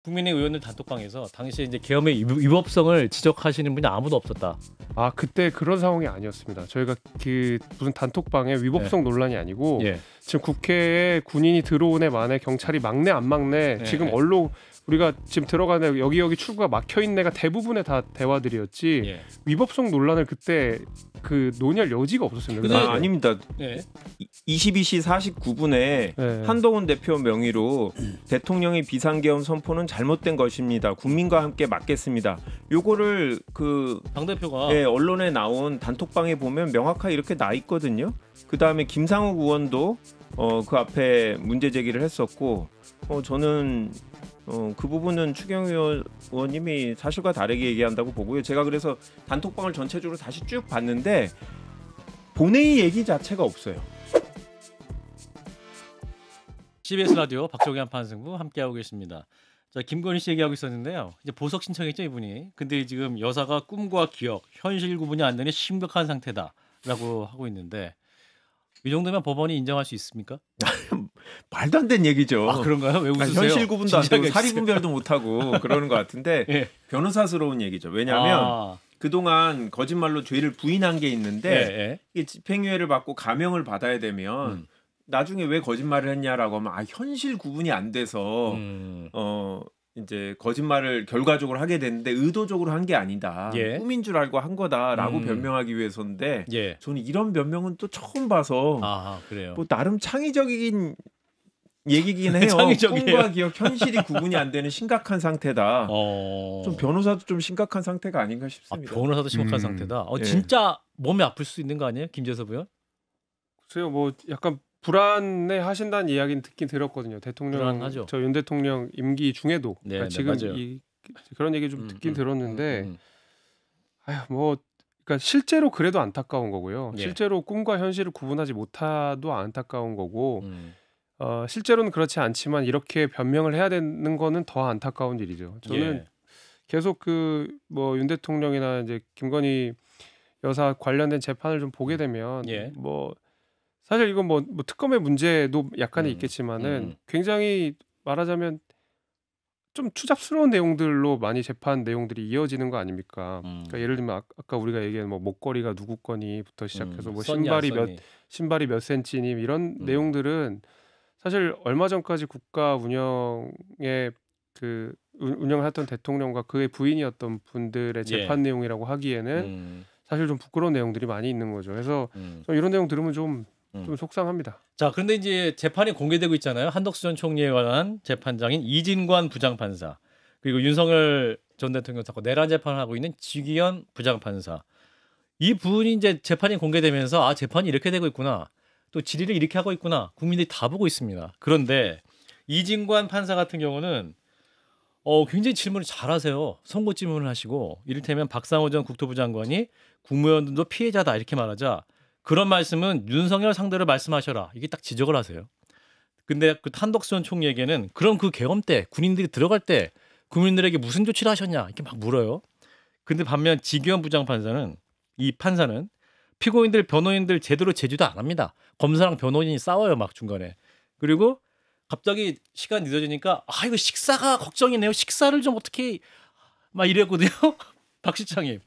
국민의 의원들 단톡방에서 당시에 이제 계엄의 위법성을 지적하시는 분이 아무도 없었다. 아 그때 그런 상황이 아니었습니다. 저희가 그 무슨 단톡방에 위법성 논란이 아니고 지금 국회에 군인이 들어오네 마네 경찰이 막네 안 막네 지금 언론 우리가 지금 들어가는 여기 출구가 막혀 있네가 대부분의 다 대화들이었지 위법성 논란을 그때 그 논의할 여지가 없었습니다. 아닙니다. 22시 49분에 한동훈 대표 명의로 대통령의 비상계엄 선포는 잘못된 것입니다. 국민과 함께 막겠습니다. 요거를 그 당대표가 언론에 나온 단톡방에 보면 명확하게 이렇게 나 있거든요. 그 다음에 김상욱 의원도 그 앞에 문제 제기를 했었고 저는 그 부분은 추경호 의원님이 사실과 다르게 얘기한다고 보고요. 제가 그래서 단톡방을 전체적으로 다시 쭉 봤는데 본회의 얘기 자체가 없어요. CBS 라디오 박종현 판승부 함께하고 계십니다. 자, 김건희 씨 얘기하고 있었는데요. 이제 보석 신청했죠 이분이. 근데 지금 여사가 꿈과 기억, 현실 구분이 안 되는 심각한 상태다라고 하고 있는데 이 정도면 법원이 인정할 수 있습니까? 말도 안 되는 얘기죠. 아 그런가요? 왜 웃으세요? 현실 구분도 안 되고 사리 분별도 못 하고 그러는 것 같은데 변호사스러운 얘기죠. 왜냐하면 그동안 거짓말로 죄를 부인한 게 있는데 이게 집행유예를 받고 감형을 받아야 되면 나중에 왜 거짓말을 했냐라고 하면 현실 구분이 안 돼서 이제 거짓말을 결과적으로 하게 됐는데 의도적으로 한 게 아니다. 꿈인 줄 알고 한 거다라고 변명하기 위해서인데 저는 이런 변명은 또 처음 봐서 그래요. 뭐 나름 창의적인 얘기긴 해요. 꿈과 기억, 현실이 구분이 안 되는 심각한 상태다. 좀 변호사도 좀 심각한 상태가 아닌가 싶습니다. 변호사도 심각한 상태다. 진짜 몸이 아플 수 있는 거 아니에요, 김재섭 의원? 글쎄요, 뭐 약간 불안해 하신다는 이야기는 듣긴 들었거든요. 대통령, 불안하죠. 저 윤 대통령 임기 중에도 그러니까 지금 그런 얘기 좀 듣긴 들었는데, 뭐 그러니까 실제로 그래도 안타까운 거고요. 실제로 꿈과 현실을 구분하지 못하도 안타까운 거고, 실제로는 그렇지 않지만 이렇게 변명을 해야 되는 거는 더 안타까운 일이죠. 저는 계속 그 뭐 윤 대통령이나 이제 김건희 여사 관련된 재판을 좀 보게 되면 뭐 사실 이건 뭐 특검의 문제도 약간은 있겠지만은 굉장히 말하자면 좀 추잡스러운 내용들로 많이 재판 내용들이 이어지는 거 아닙니까? 그러니까 예를 들면 아까 우리가 얘기한 뭐 목걸이가 누구 거니부터 시작해서 뭐 신발이 몇 센치니 이런 내용들은 사실 얼마 전까지 국가 운영에 그 운영을 했던 대통령과 그의 부인이었던 분들의 재판 내용이라고 하기에는 사실 좀 부끄러운 내용들이 많이 있는 거죠. 그래서 이런 내용 들으면 좀 속상합니다. 자, 그런데 이제 재판이 공개되고 있잖아요. 한덕수 전 총리에 관한 재판장인 이진관 부장판사 그리고 윤석열 전 대통령 사건 내란 재판을 하고 있는 지기현 부장판사 이 분이 이제 재판이 공개되면서 재판이 이렇게 되고 있구나. 또 질의를 이렇게 하고 있구나. 국민들이 다 보고 있습니다. 그런데 이진관 판사 같은 경우는 굉장히 질문을 잘하세요. 선고 질문을 하시고 이를테면 박상호 전 국토부 장관이 국무위원들도 피해자다 이렇게 말하자 그런 말씀은 윤석열 상대로 말씀하셔라. 이게 딱 지적을 하세요. 근데 그 한덕수 전 총리에게는 그럼 그 계엄 때 군인들이 들어갈 때 국민들에게 무슨 조치를 하셨냐 이렇게 막 물어요. 근데 반면 지기현 부장판사는 이 판사는 피고인들 변호인들 제대로 제지도 안 합니다. 검사랑 변호인이 싸워요 막 중간에. 그리고 갑자기 시간 늦어지니까 이거 식사가 걱정이네요. 식사를 좀 어떻게 막 이랬거든요. 박 실장님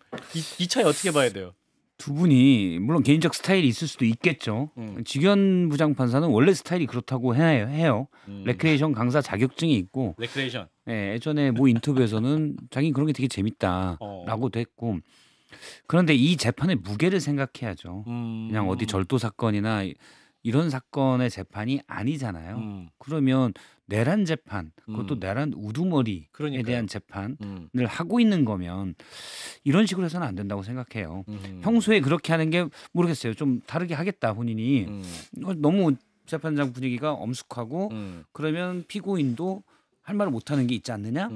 이 차이 어떻게 봐야 돼요? 두 분이 물론 개인적 스타일이 있을 수도 있겠죠. 지기현 부장판사는 원래 스타일이 그렇다고 해요. 레크레이션 강사 자격증이 있고. 레크레이션. 예전에 모 인터뷰에서는 자기는 그런 게 되게 재밌다라고도 했고. 그런데 이 재판의 무게를 생각해야죠. 그냥 어디 절도 사건이나 이런 사건의 재판이 아니잖아요. 그러면 내란 재판, 그것도 내란 우두머리에 대한 재판을 하고 있는 거면 이런 식으로 해서는 안 된다고 생각해요. 평소에 그렇게 하는 게 모르겠어요. 좀 다르게 하겠다 본인이. 너무 재판장 분위기가 엄숙하고 그러면 피고인도 할 말을 못하는 게 있지 않느냐?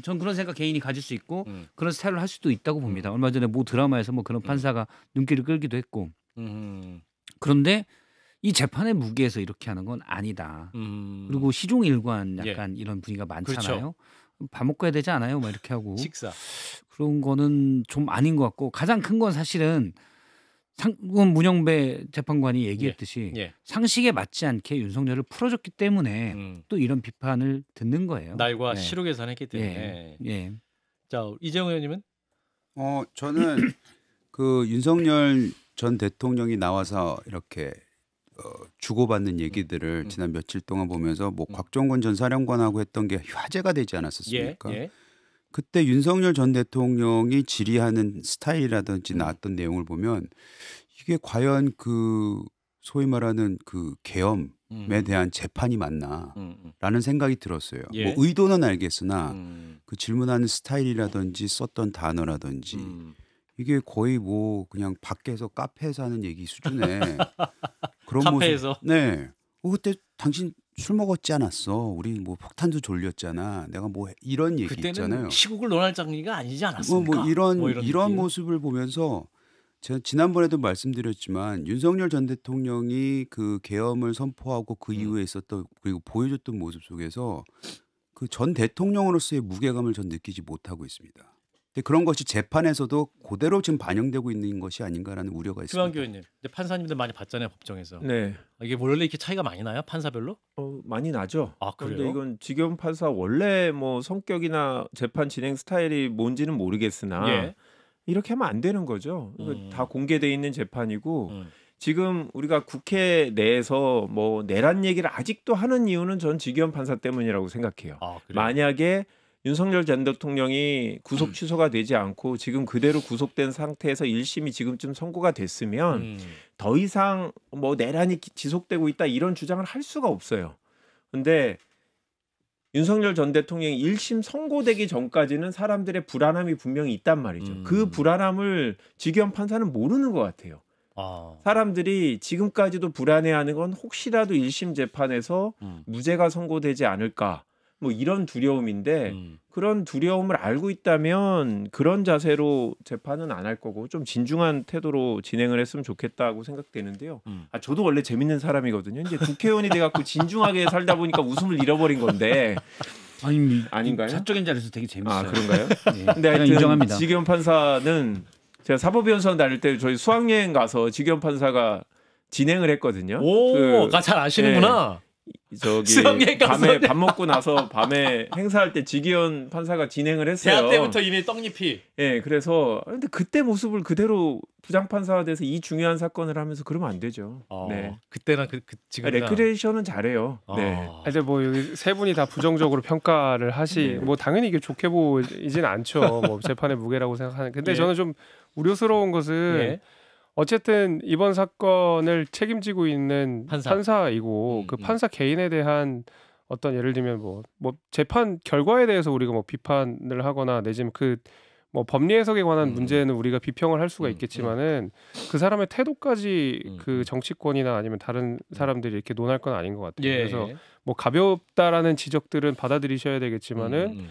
전 그런 생각 개인이 가질 수 있고 그런 스타일을 할 수도 있다고 봅니다. 얼마 전에 모 드라마에서 뭐 그런 판사가 눈길을 끌기도 했고. 그런데 이 재판의 무게에서 이렇게 하는 건 아니다. 그리고 시종일관 약간 이런 분위기가 많잖아요. 그렇죠. 밥 먹고 해야 되지 않아요? 막 이렇게 하고. 식사. 그런 거는 좀 아닌 것 같고 가장 큰 건 사실은 문영배 재판관이 얘기했듯이 상식에 맞지 않게 윤석열을 풀어줬기 때문에 또 이런 비판을 듣는 거예요. 날과 시로 계산했기 때문에. 자, 이재용 의원님은? 저는 그 윤석열 전 대통령이 나와서 이렇게 주고받는 얘기들을 지난 며칠 동안 보면서 뭐 곽종건 전 사령관하고 했던 게 화제가 되지 않았었습니까? 그때 윤석열 전 대통령이 질의하는 스타일이라든지 나왔던 내용을 보면 이게 과연 그 소위 말하는 그 계엄에 대한 재판이 맞나라는 생각이 들었어요. 뭐 의도는 알겠으나 그 질문하는 스타일이라든지 썼던 단어라든지 이게 거의 뭐 그냥 밖에서 카페에서 하는 얘기 수준의 그런 카페에서? 모습. 네. 그때 당신 술 먹었지 않았어? 우리 뭐 폭탄도 졸렸잖아. 내가 뭐 이런 얘기 그때는 있잖아요. 시국을 논할 장기가 아니지 않았습니까? 이런 모습을 보면서 제가 지난번에도 말씀드렸지만 윤석열 전 대통령이 그 계엄을 선포하고 그 이후에 있었던 그리고 보여줬던 모습 속에서 그 전 대통령으로서의 무게감을 전 느끼지 못하고 있습니다. 근데 그런 것이 재판에서도 그대로 지금 반영되고 있는 것이 아닌가라는 우려가 있습니다. 김한규 의원님, 판사님들 많이 봤잖아요 법정에서. 네. 이게 원래 이렇게 차이가 많이 나요 판사별로? 많이 나죠. 아 그래요? 그런데 이건 지겸 판사 원래 뭐 성격이나 재판 진행 스타일이 뭔지는 모르겠으나 이렇게 하면 안 되는 거죠. 다 공개돼 있는 재판이고 지금 우리가 국회 내에서 뭐 내란 얘기를 아직도 하는 이유는 전 지겸 판사 때문이라고 생각해요. 만약에 윤석열 전 대통령이 구속 취소가 되지 않고 지금 그대로 구속된 상태에서 1심이 지금쯤 선고가 됐으면 더 이상 뭐 내란이 지속되고 있다 이런 주장을 할 수가 없어요. 근데 윤석열 전 대통령이 1심 선고되기 전까지는 사람들의 불안함이 분명히 있단 말이죠. 그 불안함을 지겸 판사는 모르는 것 같아요. 사람들이 지금까지도 불안해하는 건 혹시라도 1심 재판에서 무죄가 선고되지 않을까 뭐 이런 두려움인데 그런 두려움을 알고 있다면 그런 자세로 재판은 안 할 거고 좀 진중한 태도로 진행을 했으면 좋겠다고 생각되는데요. 저도 원래 재밌는 사람이거든요. 이제 국회의원이 돼갖고 진중하게 살다 보니까 웃음을 잃어버린 건데 아닌가요? 사적인 자리에서 되게 재밌어요. 그런가요? 근데 하여튼 인정합니다. 지겸 판사는 제가 사법위원선 다닐 때 저희 수학여행 가서 지겸 판사가 진행을 했거든요. 오, 잘 아시는구나. 저기 밤에 밥 먹고 나서 밤에 행사할 때 지기현 판사가 진행을 했어요. 대학 때부터 이미 떡잎이. 그래서 근데 그때 모습을 그대로 부장판사가 돼서 이 중요한 사건을 하면서 그러면 안 되죠. 그때랑 지금 레크레이션은 잘해요. 이제 뭐 여기 세 분이 다 부정적으로 평가를 뭐 당연히 이게 좋게 보이진 않죠. 뭐 재판의 무게라고 생각하는. 근데 저는 좀 우려스러운 것은. 어쨌든 이번 사건을 책임지고 있는 판사이고 그 판사 개인에 대한 어떤 예를 들면 뭐 재판 결과에 대해서 우리가 뭐 비판을 하거나 내지는 그 뭐 법리 해석에 관한 문제는 우리가 비평을 할 수가 있겠지만은 그 사람의 태도까지 그 정치권이나 아니면 다른 사람들이 이렇게 논할 건 아닌 것 같아요. 그래서 뭐 가볍다라는 지적들은 받아들이셔야 되겠지만은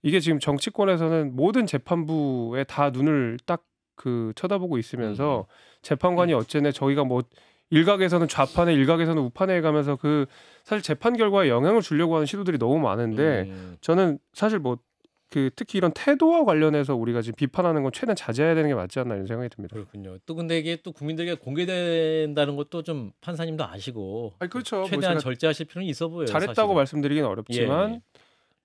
이게 지금 정치권에서는 모든 재판부에 다 눈을 딱 그 쳐다보고 있으면서 재판관이 어쨌네 저희가 뭐 일각에서는 좌판에 일각에서는 우판에 가면서 그 사실 재판 결과에 영향을 주려고 하는 시도들이 너무 많은데 저는 사실 뭐 그 특히 이런 태도와 관련해서 우리가 지금 비판하는 건 최대한 자제해야 되는 게 맞지 않나 이런 생각이 듭니다. 그렇군요. 또 근데 이게 또 국민들에게 공개된다는 것도 좀 판사님도 아시고 그렇죠. 최대한 뭐 절제하실 필요는 있어 보여요. 잘했다고 사실은. 말씀드리긴 어렵지만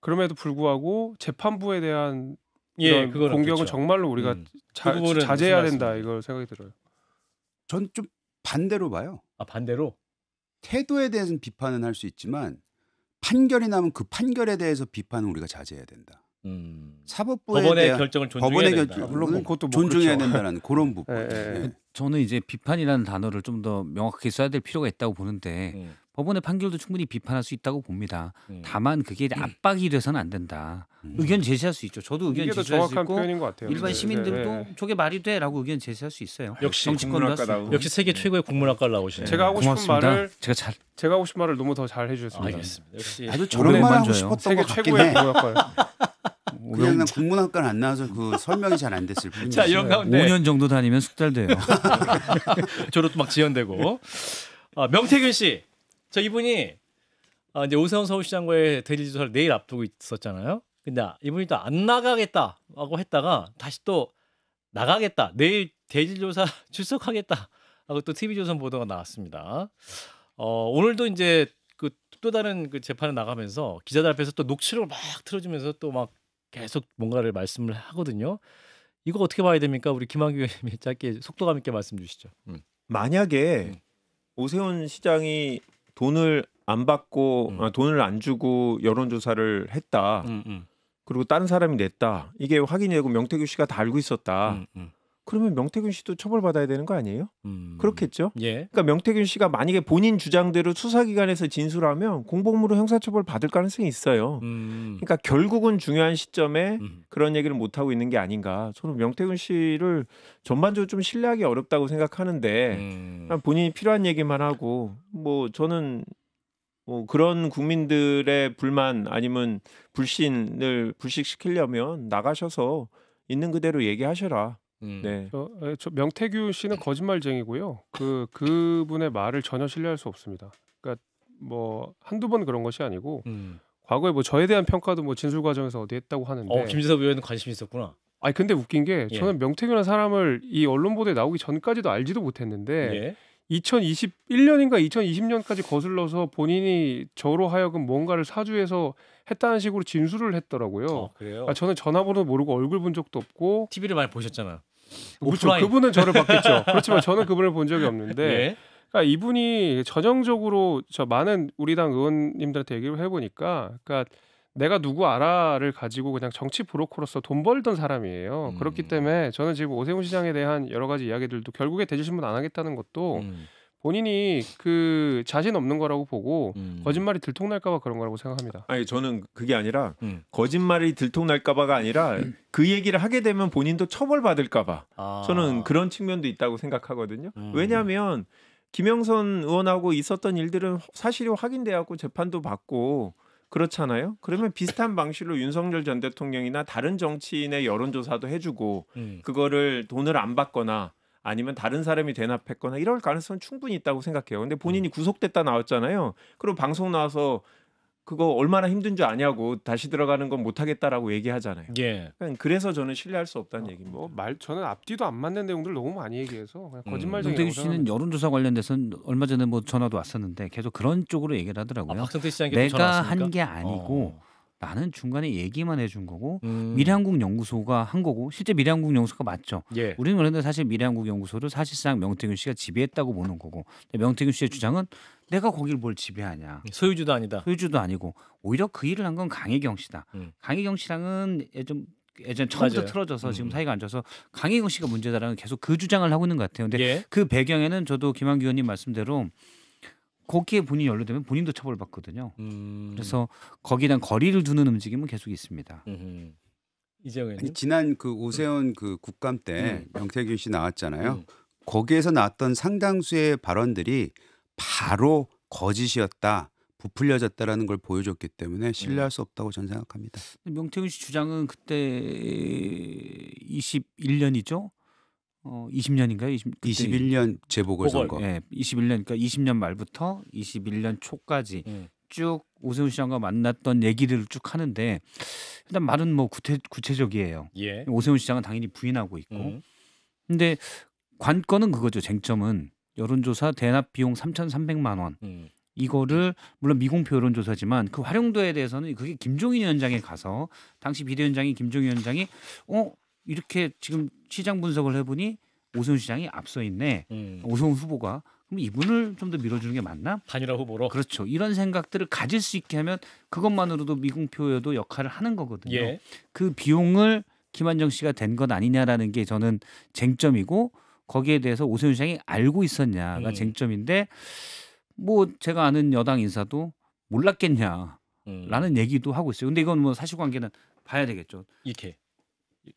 그럼에도 불구하고 재판부에 대한 이런 공격은 그렇죠. 정말로 우리가 자제해야 된다 이걸 생각이 들어요. 전 좀 반대로 봐요. 반대로? 태도에 대해서는 비판은 할 수 있지만 판결이 나면 그 판결에 대해서 비판은 우리가 자제해야 된다. 사법부에 법원의 대한 결정을 존중해야 된다. 물론 그것도 존중해야 된다는 그런 부분. 저는 이제 비판이라는 단어를 좀 더 명확하게 써야 될 필요가 있다고 보는데 법원의 판결도 충분히 비판할 수 있다고 봅니다. 다만 그게 압박이 돼서는 안 된다. 의견 제시할 수 있죠. 저도 의견 제시할 수 있고 일반 시민들도 저게 말이 돼라고 의견 제시할 수 있어요. 역시 정치권도 역시 세계 최고의 국문학과를 나오시네요. 제가 하고 싶은 말을 제가 하고 싶은 말을 너무 더 잘 해주셨습니다. 알겠습니다. 역시 나도 저런 말 하고 싶었던 세계 최고의 국문학과요. 그냥 난 국문학과는 안 나와서 그 설명이 잘 안 됐을 뿐이에요. 자, 이런 가운데 5년 정도 다니면 숙달돼요. 졸업도 막 지연되고. 명태균 씨, 이분이 이제 오세훈 서울시장과의 대리 조사를 내일 앞두고 있었잖아요. 근데 이분이 또 안 나가겠다고 했다가 다시 또 나가겠다. 내일 대질조사 출석하겠다 하고 또 TV조선 보도가 나왔습니다. 오늘도 이제 그 또 다른 그 재판에 나가면서 기자들 앞에서 또 녹취록을 막 틀어주면서 또 막 계속 뭔가를 말씀을 하거든요. 이거 어떻게 봐야 됩니까? 우리 김한규 의원님이 짧게 속도감 있게 말씀 주시죠. 만약에 오세훈 시장이 돈을 안 받고 돈을 안 주고 여론조사를 했다. 그리고 다른 사람이 냈다. 이게 확인이 되고 명태균 씨가 다 알고 있었다. 그러면 명태균 씨도 처벌받아야 되는 거 아니에요? 그렇겠죠. 예. 그러니까 명태균 씨가 만약에 본인 주장대로 수사기관에서 진술하면 공복무로 형사처벌 받을 가능성이 있어요. 그러니까 결국은 중요한 시점에 그런 얘기를 못 하고 있는 게 아닌가. 저는 명태균 씨를 전반적으로 좀 신뢰하기 어렵다고 생각하는데 본인이 필요한 얘기만 하고 뭐 저는 뭐 그런 국민들의 불만 아니면 불신을 불식시키려면 나가셔서 있는 그대로 얘기하셔라. 네. 저 명태균 씨는 거짓말쟁이고요. 그분의 말을 전혀 신뢰할 수 없습니다. 그러니까 뭐 한두 번 그런 것이 아니고 과거에 뭐 저에 대한 평가도 뭐 진술 과정에서 어디 했다고 하는데. 김지섭 의원은 관심이 있었구나. 아니 근데 웃긴 게 저는 명태균이라는 사람을 이 언론 보도에 나오기 전까지도 알지도 못했는데 2021년인가 2020년까지 거슬러서 본인이 저로 하여금 뭔가를 사주해서 했다는 식으로 진술을 했더라고요. 그래요? 저는 전화번호 모르고 얼굴 본 적도 없고 TV를 많이 보셨잖아요. 그렇죠. 그분은 저를 봤겠죠. 그렇지만 저는 그분을 본 적이 없는데 그러니까 이분이 전형적으로 저 많은 우리 당 의원님들한테 얘기를 해보니까 그러니까 내가 누구 알아를 가지고 그냥 정치 브로커로서 돈 벌던 사람이에요. 그렇기 때문에 저는 지금 오세훈 시장에 대한 여러 가지 이야기들도 결국에 대질신문 안 하겠다는 것도 본인이 그 자신 없는 거라고 보고 거짓말이 들통날까봐 그런 거라고 생각합니다. 아니 저는 그게 아니라 거짓말이 들통날까봐가 아니라 그 얘기를 하게 되면 본인도 처벌받을까봐 저는 그런 측면도 있다고 생각하거든요. 왜냐하면 김영선 의원하고 있었던 일들은 사실이 확인돼갖고 재판도 받고 그렇잖아요. 그러면 비슷한 방식으로 윤석열 전 대통령이나 다른 정치인의 여론조사도 해주고 그거를 돈을 안 받거나 아니면 다른 사람이 대납했거나 이럴 가능성은 충분히 있다고 생각해요. 근데 본인이 구속됐다 나왔잖아요. 그리고 방송 나와서 그거 얼마나 힘든 줄 아냐고 다시 들어가는 건 못하겠다라고 얘기하잖아요. 그래서 저는 신뢰할 수 없다는 얘기입니다. 저는 앞뒤도 안 맞는 내용들 너무 많이 얘기해서 그냥 거짓말쟁이. 명태균 씨는 여론조사 관련돼서는 얼마 전에 뭐 전화도 왔었는데 계속 그런 쪽으로 얘기를 하더라고요. 내가 한 게 아니고 나는 중간에 얘기만 해준 거고 미래한국연구소가 한 거고 실제 미래한국연구소가 맞죠. 우리는 그런데 사실 미래한국연구소를 사실상 명태균 씨가 지배했다고 보는 거고 명태균 씨의 주장은 내가 거기를 뭘 지배하냐. 소유주도 아니다. 소유주도 아니고 오히려 그 일을 한 건 강혜경 씨다. 강혜경 씨랑은 예전 처음부터 틀어져서 지금 사이가 안 좋아서 강혜경 씨가 문제다라는 계속 그 주장을 하고 있는 것 같아요. 근데 그 배경에는 저도 김한규 의원님 말씀대로 거기에 본인이 연루되면 본인도 처벌받거든요. 그래서 거기에 대한 거리를 두는 움직임은 계속 있습니다. 이재용님 지난 그 오세훈 그 국감 때 명태균 씨 나왔잖아요. 거기에서 나왔던 상당수의 발언들이 바로 거짓이었다, 부풀려졌다라는 걸 보여줬기 때문에 신뢰할 수 없다고 저는 생각합니다. 명태균 씨 주장은 그때 21년이죠. 20년인가요? 21년 재보궐선거. 21년 그러니까 20년 말부터 21년 초까지 쭉 오세훈 시장과 만났던 얘기를 쭉 하는데 일단 말은 뭐 구체적이에요. 오세훈 시장은 당연히 부인하고 있고. 근데 관건은 그거죠. 쟁점은 여론조사 대납 비용 3,300만 원. 이거를 물론 미공표 여론조사지만 그 활용도에 대해서는 그게 김종인 위원장에 가서 당시 비대위원장이 김종인 위원장이 이렇게 지금 시장 분석을 해보니 오세훈 시장이 앞서 있네. 오세훈 후보가 그럼 이분을 좀 더 밀어주는 게 맞나? 단일화 후보로. 그렇죠. 이런 생각들을 가질 수 있게 하면 그것만으로도 미공표여도 역할을 하는 거거든요. 그 비용을 김한정 씨가 된 것 아니냐라는 게 저는 쟁점이고 거기에 대해서 오세훈 시장이 알고 있었냐가 쟁점인데 뭐 제가 아는 여당 인사도 몰랐겠냐라는 얘기도 하고 있어요. 근데 이건 뭐 사실관계는 봐야 되겠죠. 이렇게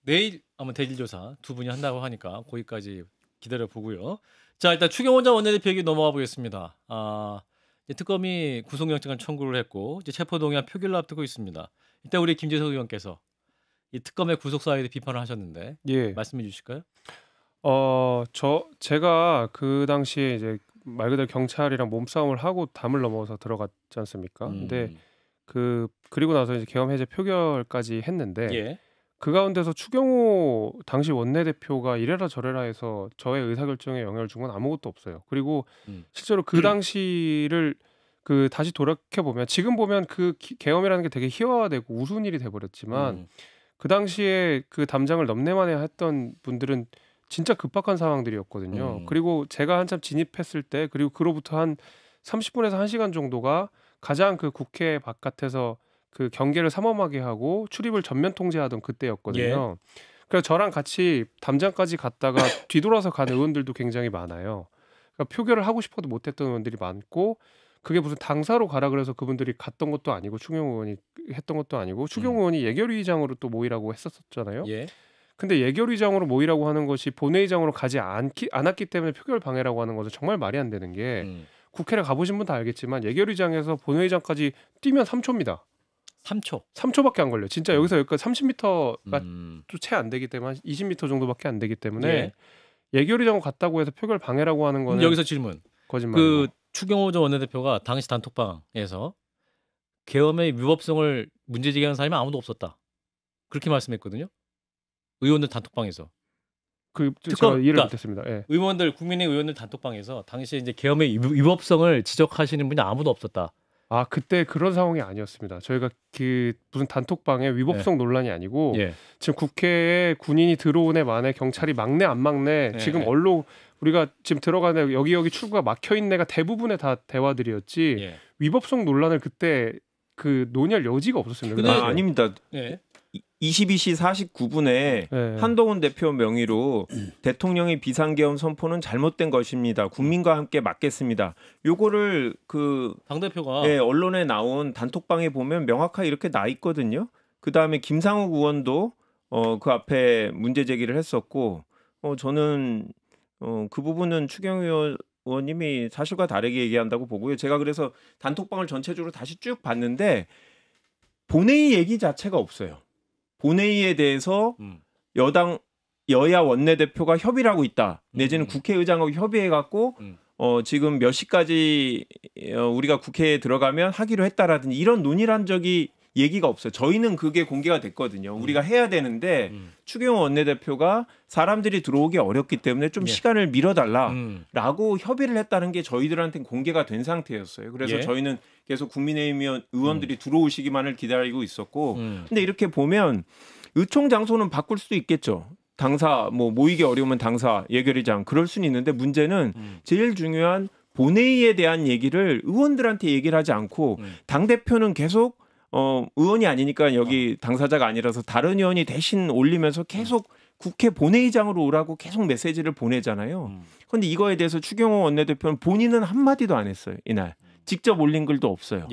내일 아마 대질조사 두 분이 한다고 하니까 거기까지 기다려 보고요. 자 일단 추경호전 원내대표 얘기 넘어가 보겠습니다. 이제 특검이 구속영장을 청구를 했고 이제 체포동의안 표결을 앞두고 있습니다. 일단 우리 김재석 의원께서 이 특검의 구속 사유에 대해 비판을 하셨는데 말씀해 주실까요? 제가 그 당시에 이제 말 그대로 경찰이랑 몸싸움을 하고 담을 넘어서 들어갔지 않습니까? 근데 그리고 나서 이제 계엄 해제 표결까지 했는데 그 가운데서 추경호 당시 원내대표가 이래라 저래라 해서 저의 의사결정에 영향을 준 건 아무것도 없어요. 그리고 실제로 그 당시를 다시 돌이켜 보면 지금 보면 계엄이라는 게 되게 희화화되고 우스운 일이 돼버렸지만 그 당시에 그 담장을 넘내만해 했던 분들은 진짜 급박한 상황들이었거든요. 그리고 제가 한참 진입했을 때 그리고 그로부터 한 30분에서 1시간 정도가 가장 그 국회 바깥에서 그 경계를 삼엄하게 하고 출입을 전면 통제하던 그때였거든요. 그래서 저랑 같이 담장까지 갔다가 뒤돌아서 간 의원들도 굉장히 많아요. 그러니까 표결을 하고 싶어도 못했던 의원들이 많고 그게 무슨 당사로 가라 그래서 그분들이 갔던 것도 아니고 추경호 의원이 했던 것도 아니고 추경호 의원이 예결위의장으로 또 모이라고 했었잖아요. 근데 예결위의장으로 모이라고 하는 것이 본회의장으로 가지 않았기 때문에 표결 방해라고 하는 것은 정말 말이 안 되는 게 국회를 가보신 분 다 알겠지만 예결위의장에서 본회의장까지 뛰면 3초입니다. 3초밖에 안 걸려요. 진짜 여기서 여기까지 30m가 또 채 안 되기 때문에 20m 정도밖에 안 되기 때문에 예결위장으로 갔다고 해서 표결 방해라고 하는 거는 여기서 질문. 거짓말이고. 추경호 전 원내대표가 당시 단톡방에서 계엄의 위법성을 문제제기하는 사람이 아무도 없었다. 그렇게 말씀했거든요. 의원들 단톡방에서. 제가 이해를 못했습니다. 의원들 국민의 의원들 단톡방에서 당시에 이제 계엄의 위법성을 지적하시는 분이 아무도 없었다. 아 그때 그런 상황이 아니었습니다. 저희가 무슨 단톡방에 위법성 논란이 아니고 지금 국회에 군인이 들어온 애 만에 경찰이 막내 안 막내 지금 언론 우리가 지금 들어가는 여기 출구가 막혀 있는 애가 대부분의 다 대화들이었지 위법성 논란을 그때 논의할 여지가 없었습니다. 아닙니다. 22시 49분에 한동훈 대표 명의로 대통령의 비상계엄 선포는 잘못된 것입니다. 국민과 함께 막겠습니다. 요거를 당대표가 언론에 나온 단톡방에 보면 명확하게 이렇게 나 있거든요. 그다음에 김상욱 의원도 그 앞에 문제 제기를 했었고 저는 그 부분은 추경호 의원님이 사실과 다르게 얘기한다고 보고요. 제가 그래서 단톡방을 전체적으로 다시 쭉 봤는데 본회의 얘기 자체가 없어요. 본회의에 대해서 여야 원내대표가 협의를 하고 있다. 내지는 국회의장하고 협의해갖고 지금 몇 시까지 우리가 국회에 들어가면 하기로 했다라든지 이런 논의를 한 적이 얘기가 없어요. 저희는 그게 공개가 됐거든요. 우리가 해야 되는데 추경호 원내대표가 사람들이 들어오기 어렵기 때문에 좀 시간을 미뤄달라라고 협의를 했다는 게 저희들한테는 공개가 된 상태였어요. 그래서 저희는 계속 국민의힘 의원들이 들어오시기만을 기다리고 있었고 근데 이렇게 보면 의총 장소는 바꿀 수도 있겠죠. 당사 모이기 어려우면 당사 예결위장 그럴 수는 있는데 문제는 제일 중요한 본회의에 대한 얘기를 의원들한테 얘기를 하지 않고 당대표는 계속 의원이 아니니까 여기 당사자가 아니라서 다른 의원이 대신 올리면서 계속 국회 본회의장으로 오라고 계속 메시지를 보내잖아요. 그런데 이거에 대해서 추경호 원내대표는 본인은 한마디도 안 했어요. 이날. 직접 올린 글도 없어요.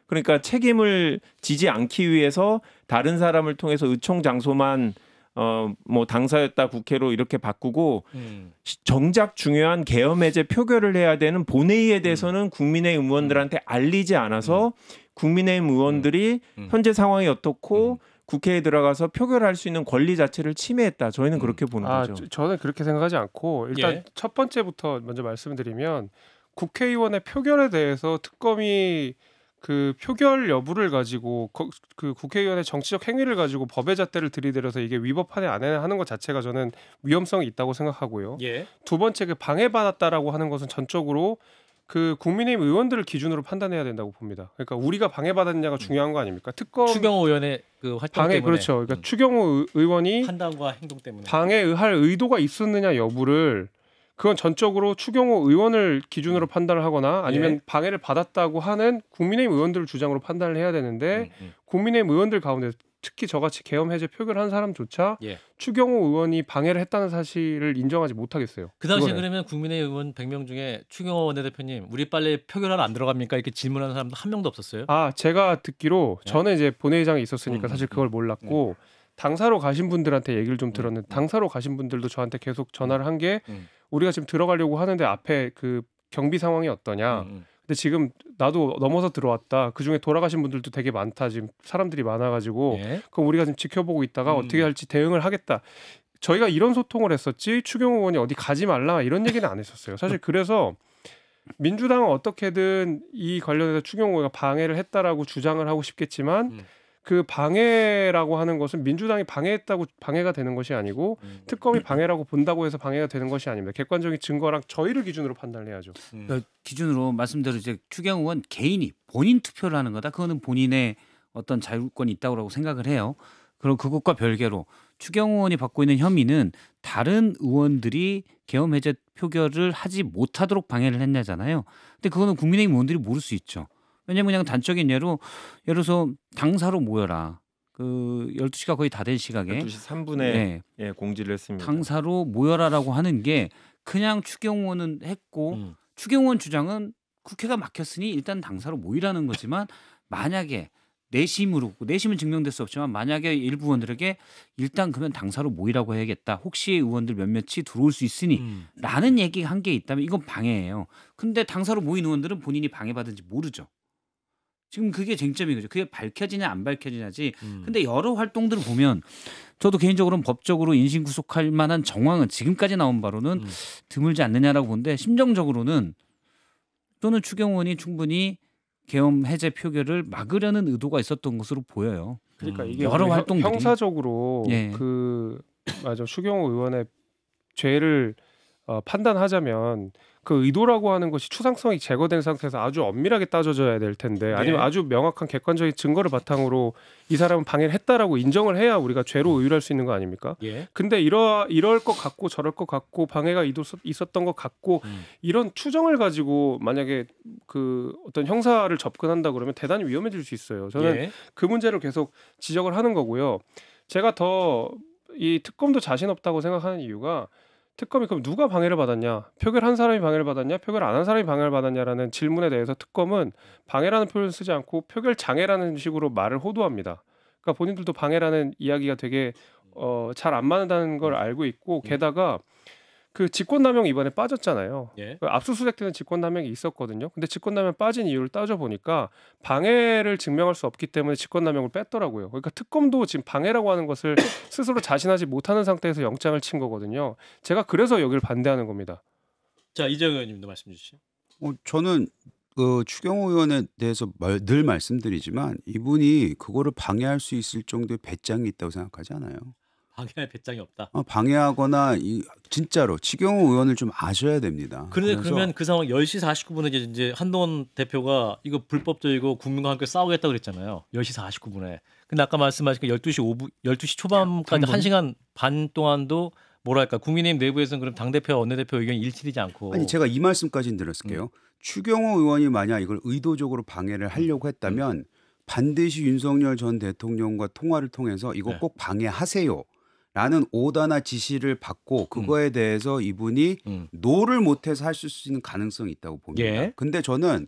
그러니까 책임을 지지 않기 위해서 다른 사람을 통해서 의총 장소만 당사였다 국회로 이렇게 바꾸고 정작 중요한 계엄 해제 표결을 해야 되는 본회의에 대해서는 국민의힘 의원들한테 알리지 않아서 국민의힘 의원들이 현재 상황이 어떻고 국회에 들어가서 표결할 수 있는 권리 자체를 침해했다. 저희는 그렇게 보는 거죠. 저는 그렇게 생각하지 않고 일단 첫 번째부터 먼저 말씀드리면 국회의원의 표결에 대해서 특검이 그 표결 여부를 가지고 그 국회의원의 정치적 행위를 가지고 법의 잣대를 들이대려서 이게 위법하네 안 하는 것 자체가 저는 위험성이 있다고 생각하고요. 두 번째 방해받았다라고 하는 것은 전적으로 그 국민의힘 의원들을 기준으로 판단해야 된다고 봅니다. 그러니까 우리가 방해받았냐가 중요한 거 아닙니까? 추경호 의원의 그 활동 때문에. 그렇죠. 그러니까 추경호 의원이 판단과 행동 때문에 방해할 의도가 있었느냐 여부를 그건 전적으로 추경호 의원을 기준으로 판단을 하거나 아니면 방해를 받았다고 하는 국민의힘 의원들을 주장으로 판단을 해야 되는데 국민의힘 의원들 가운데 특히 저같이 계엄 해제 표결한 사람조차 추경호 의원이 방해를 했다는 사실을 인정하지 못하겠어요. 그 당시에 그러면 국민의힘 의원 100명 중에 추경호 원내대표님 우리 빨리 표결하러 안 들어갑니까? 이렇게 질문하는 사람도 한 명도 없었어요? 제가 듣기로 저는 이제 본회의장에 있었으니까 사실 그걸 몰랐고 당사로 가신 분들한테 얘기를 좀 들었는데 당사로 가신 분들도 저한테 계속 전화를 한 게 우리가 지금 들어가려고 하는데 앞에 그 경비 상황이 어떠냐. 근데 지금 나도 넘어서 들어왔다. 그중에 돌아가신 분들도 되게 많다. 지금 사람들이 많아가지고 그럼 우리가 지금 지켜보고 있다가 어떻게 할지 대응을 하겠다. 저희가 이런 소통을 했었지 추경호 의원이 어디 가지 말라 이런 얘기는 안 했었어요. 사실 그래서 민주당은 어떻게든 이 관련해서 추경호 의원이 방해를 했다라고 주장을 하고 싶겠지만 그 방해라고 하는 것은 민주당이 방해했다고 방해가 되는 것이 아니고 특검이 방해라고 본다고 해서 방해가 되는 것이 아닙니다. 객관적인 증거랑 저희를 기준으로 판단해야죠. 그러니까 기준으로 말씀대로 이제 추경 의원 개인이 본인 투표를 하는 거다. 그거는 본인의 어떤 자율권이 있다고 생각을 해요. 그럼 그것과 별개로 추경 의원이 받고 있는 혐의는 다른 의원들이 계엄 해제 표결을 하지 못하도록 방해를 했냐잖아요. 근데 그거는 국민의힘 의원들이 모를 수 있죠. 왜냐면 그냥 단적인 예로 예를 들어서 당사로 모여라. 그 12시가 거의 다 된 시각에 12시 3분에 예, 공지를 했습니다. 당사로 모여라라고 하는 게 그냥 추경 의원은 했고 추경 의원 주장은 국회가 막혔으니 일단 당사로 모이라는 거지만 만약에 내심으로 내심은 증명될 수 없지만 만약에 일부 의원들에게 일단 그러면 당사로 모이라고 해야겠다. 혹시 의원들 몇몇이 들어올 수 있으니 라는 얘기 한 게 있다면 이건 방해예요. 근데 당사로 모인 의원들은 본인이 방해받은지 모르죠. 지금 그게 쟁점인 거죠. 그게 밝혀지냐 안 밝혀지냐지. 근데 여러 활동들을 보면 저도 개인적으로는 법적으로 인신구속할 만한 정황은 지금까지 나온 바로는 드물지 않느냐라고 보는데 심정적으로는 또는 추경 의원이 충분히 계엄 해제 표결을 막으려는 의도가 있었던 것으로 보여요. 그러니까 이게 여러 활동들이 형사적으로 그 맞아 추경호 의원의 죄를 판단하자면 그 의도라고 하는 것이 추상성이 제거된 상태에서 아주 엄밀하게 따져져야 될 텐데 아니면 아주 명확한 객관적인 증거를 바탕으로 이 사람은 방해를 했다라고 인정을 해야 우리가 죄로 의율할 수 있는 거 아닙니까? 근데 이럴 것 같고 저럴 것 같고 방해가 있었던 것 같고 이런 추정을 가지고 만약에 그 어떤 형사를 접근한다 그러면 대단히 위험해질 수 있어요. 저는 그 문제를 계속 지적을 하는 거고요. 제가 더 이 특검도 자신 없다고 생각하는 이유가 특검이 그럼 누가 방해를 받았냐? 표결한 사람이 방해를 받았냐? 표결 안 한 사람이 방해를 받았냐라는 질문에 대해서 특검은 방해라는 표현을 쓰지 않고 표결 장애라는 식으로 말을 호도합니다. 그러니까 본인들도 방해라는 이야기가 되게 잘 안 맞는다는 걸 알고 있고 게다가 그 직권남용 이번에 빠졌잖아요. 압수수색 때는 직권남용이 있었거든요. 근데 직권남용 빠진 이유를 따져보니까 방해를 증명할 수 없기 때문에 직권남용을 뺐더라고요. 그러니까 특검도 지금 방해라고 하는 것을 스스로 자신하지 못하는 상태에서 영장을 친 거거든요. 제가 그래서 여기를 반대하는 겁니다. 자, 이재용 의원님도 말씀 주시죠. 저는 추경호 의원에 대해서 늘 말씀드리지만 이분이 그거를 방해할 수 있을 정도의 배짱이 있다고 생각하지 않아요. 방해할 배짱이 없다. 방해하거나 진짜로 추경호 의원을 좀 아셔야 됩니다. 그러면 그 상황 10시 49분에 이제 한동훈 대표가 이거 불법적이고 국민과 함께 싸우겠다 그랬잖아요. 10시 49분에. 근데 아까 말씀하신 그 12시 초반까지 1시간 반 동안도 뭐랄까 국민의힘 내부에서는 그럼 당대표와 원내대표 의견이 일치되지 않고. 아니 제가 이 말씀까지는 드렸을게요. 추경호 의원이 만약 이걸 의도적으로 방해를 하려고 했다면 반드시 윤석열 전 대통령과 통화를 통해서 이거 꼭 방해하세요. 라는 오더나 지시를 받고 그거에 대해서 이분이 노를 못해서 할 수 있는 가능성이 있다고 봅니다. 근데 저는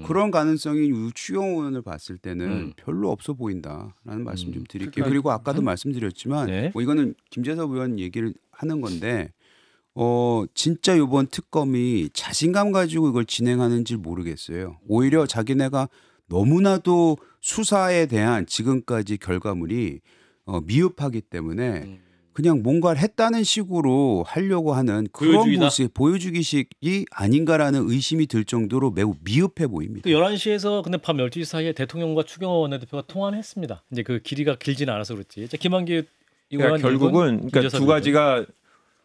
그런 가능성이 추경호 의원을 봤을 때는 별로 없어 보인다라는 말씀 좀 드릴게요. 그리고 아까도 말씀드렸지만 뭐 이거는 김재섭 의원 얘기를 하는 건데 진짜 이번 특검이 자신감 가지고 이걸 진행하는지 모르겠어요. 오히려 자기네가 너무나도 수사에 대한 지금까지 결과물이 미흡하기 때문에 그냥 뭔가를 했다는 식으로 하려고 하는 그런 모습, 보여주기식이 아닌가라는 의심이 들 정도로 매우 미흡해 보입니다. 그 11시에서 근데 밤 12시 사이에 대통령과 추경호 원내대표가 통화를 했습니다. 이제 그 길이가 길지는 않아서 그렇지. 김한기 의원 결국은 그러니까 두 가지가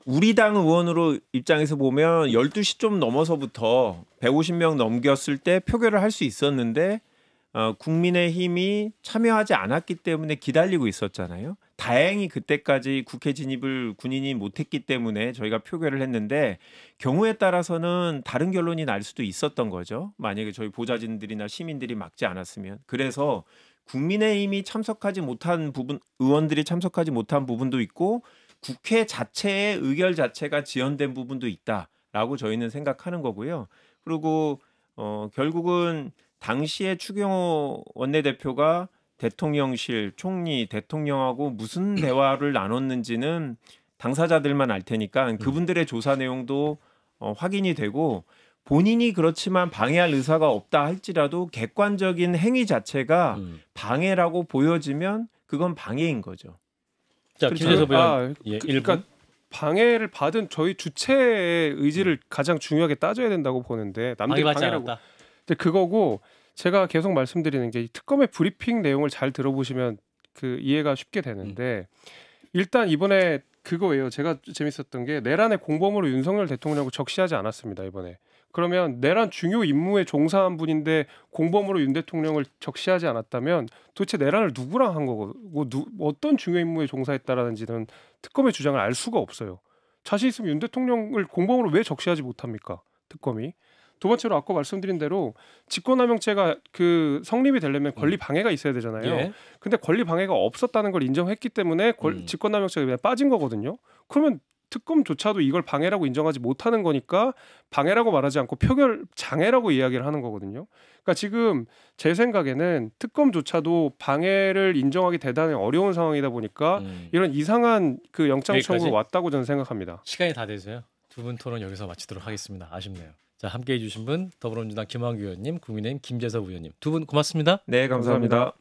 우리 당 의원으로 입장에서 보면 12시 좀 넘어서부터 150명 넘겼을 때 표결을 할 수 있었는데 국민의힘이 참여하지 않았기 때문에 기다리고 있었잖아요. 다행히 그때까지 국회 진입을 군인이 못했기 때문에 저희가 표결을 했는데 경우에 따라서는 다른 결론이 날 수도 있었던 거죠. 만약에 저희 보좌진들이나 시민들이 막지 않았으면. 그래서 국민의힘이 참석하지 못한 부분, 의원들이 참석하지 못한 부분도 있고 국회 자체의 의결 자체가 지연된 부분도 있다라고 저희는 생각하는 거고요. 그리고 결국은 당시에 추경호 원내대표가 대통령실, 총리, 대통령하고 무슨 대화를 나눴는지는 당사자들만 알 테니까 그분들의 조사 내용도 확인이 되고 본인이 그렇지만 방해할 의사가 없다 할지라도 객관적인 행위 자체가 방해라고 보여지면 그건 방해인 거죠. 자, 김재섭 의원. 그러니까 방해를 받은 저희 주체의 의지를 가장 중요하게 따져야 된다고 보는데 남들이 방해라고. 근데 그거고 제가 계속 말씀드리는 게 특검의 브리핑 내용을 잘 들어보시면 그 이해가 쉽게 되는데 일단 이번에 그거예요. 제가 재밌었던 게 내란의 공범으로 윤석열 대통령을 적시하지 않았습니다. 이번에. 그러면 내란 중요 임무에 종사한 분인데 공범으로 윤 대통령을 적시하지 않았다면 도대체 내란을 누구랑 한 거고 어떤 중요 임무에 종사했다라는지는 특검의 주장을 알 수가 없어요. 자신 있으면 윤 대통령을 공범으로 왜 적시하지 못합니까? 특검이. 두 번째로 아까 말씀드린 대로 직권남용죄가 그 성립이 되려면 권리 방해가 있어야 되잖아요. 예. 근데 권리 방해가 없었다는 걸 인정했기 때문에 직권남용죄가 그냥 빠진 거거든요. 그러면 특검조차도 이걸 방해라고 인정하지 못하는 거니까 방해라고 말하지 않고 표결 장애라고 이야기를 하는 거거든요. 그러니까 지금 제 생각에는 특검조차도 방해를 인정하기 대단히 어려운 상황이다 보니까 이런 이상한 그 영장 청구로 왔다고 저는 생각합니다. 시간이 다 돼서요. 두 분 토론 여기서 마치도록 하겠습니다. 아쉽네요. 자, 함께해 주신 분 더불어민주당 김한규 의원님, 국민의힘 김재석 의원님 두 분 고맙습니다. 네, 감사합니다.